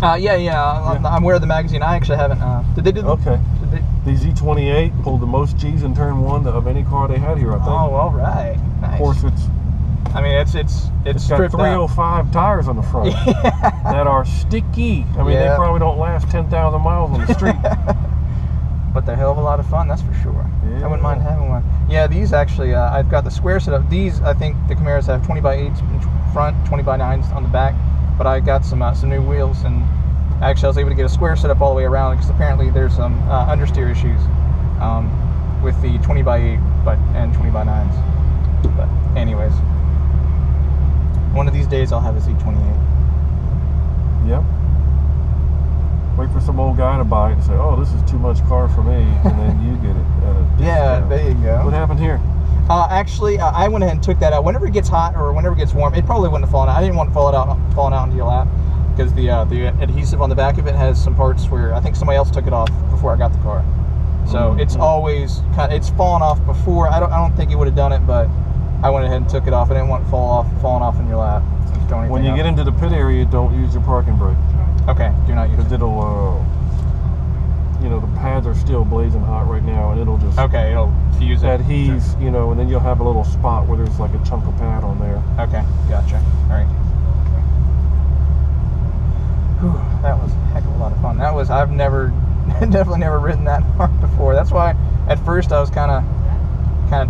I'm aware of the magazine. I actually haven't. Did they do the? Okay. The Z28 pulled the most G's in turn 1 of any car they had here, I think. Oh, all right. Nice. Of course, it's got 305 tires on the front that are sticky. I mean, they probably don't last 10,000 miles on the street. But they're a hell of a lot of fun, that's for sure. Yeah. I wouldn't mind having one. Yeah, these actually, I've got the square setup. These, I think the Camaros have 20x8s in front, 20x9s on the back. But I got some new wheels, and actually I was able to get a square setup all the way around because apparently there's some understeer issues with the 20x8 and 20x9s. But anyways, one of these days I'll have a Z28. Yep. Wait for some old guy to buy it and say, "Oh, this is too much car for me," and then you get it at a discount. Yeah, there you go. What happened here? Actually, I went ahead and took that out. Whenever it gets hot or whenever it gets warm, it probably wouldn't have fallen out. I didn't want it falling out into your lap because the adhesive on the back of it has some parts where I think somebody else took it off before I got the car. So it's always it's fallen off before. I don't think it would have done it, but I went ahead and took it off. I didn't want it falling off in your lap. When you get into the pit area, don't use your parking brake. Okay, do not use it. Because it'll, the pads are still blazing hot right now, and it'll just... Okay, it'll fuse it. Adhese, and then you'll have a little spot where there's like a chunk of pad on there. Okay, gotcha. All right. Whew, that was a heck of a lot of fun. I've definitely never ridden that hard before. That's why at first I was kind of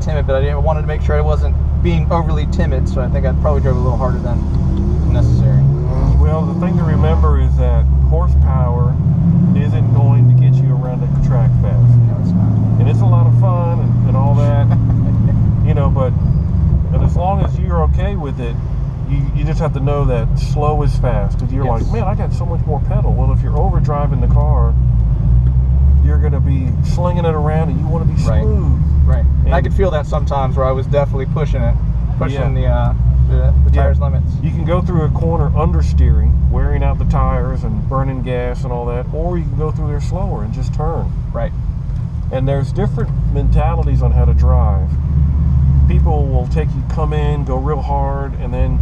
timid, but I wanted to make sure I wasn't being overly timid, so I think I probably drove a little harder than necessary. Well, the thing to remember is that horsepower isn't going to get you around the track fast. No, it's not. And it's a lot of fun and all that, but as long as you're okay with it, you just have to know that slow is fast. If you're like, man, I got so much more pedal. Well, if you're overdriving the car, you're going to be slinging it around and you want to be smooth. Right. And I could feel that sometimes where I was definitely pushing the tires limits. You can go through a corner understeering, wearing out the tires and burning gas and all that, or you can go through there slower and just turn. Right. And there's different mentalities on how to drive. People will come in, go real hard, and then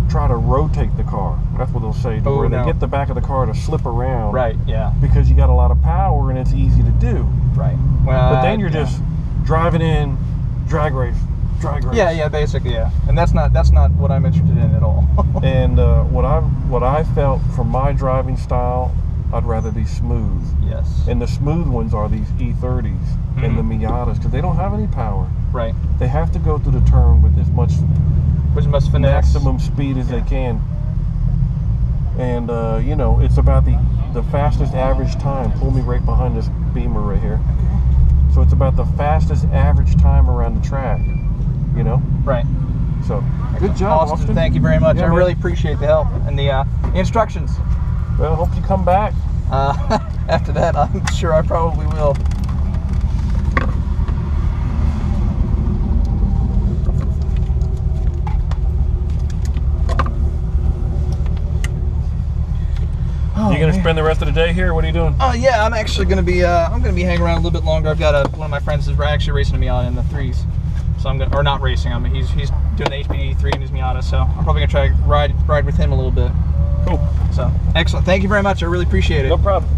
try to rotate the car. That's what they'll say, where they get the back of the car to slip around. Right, yeah. Because you got a lot of power and it's easy to do. Right. Well, but then you're just driving in, drag race. Yeah, basically, yeah. And that's not what I'm interested in at all. And what I felt from my driving style, I'd rather be smooth. Yes. And the smooth ones are these E30s and the Miatas, because they don't have any power. Right. They have to go through the turn with as much finesse, maximum speed as they can. And it's about the fastest average time. Pull me right behind this Beamer right here. Okay. So it's about the fastest average time around the track. Right. So, good job, Austin. Thank you very much. I really appreciate the help and the instructions. Well, hope you come back. After that, I'm sure I probably will. You gonna spend the rest of the day here? What are you doing? Yeah, I'm actually gonna be hanging around a little bit longer. I've got one of my friends is actually racing me out in the 3s. So or not racing. I mean, he's doing the HPD3 in his Miata, so I'm probably gonna try to ride with him a little bit. Cool. So excellent. Thank you very much. I really appreciate it. No problem.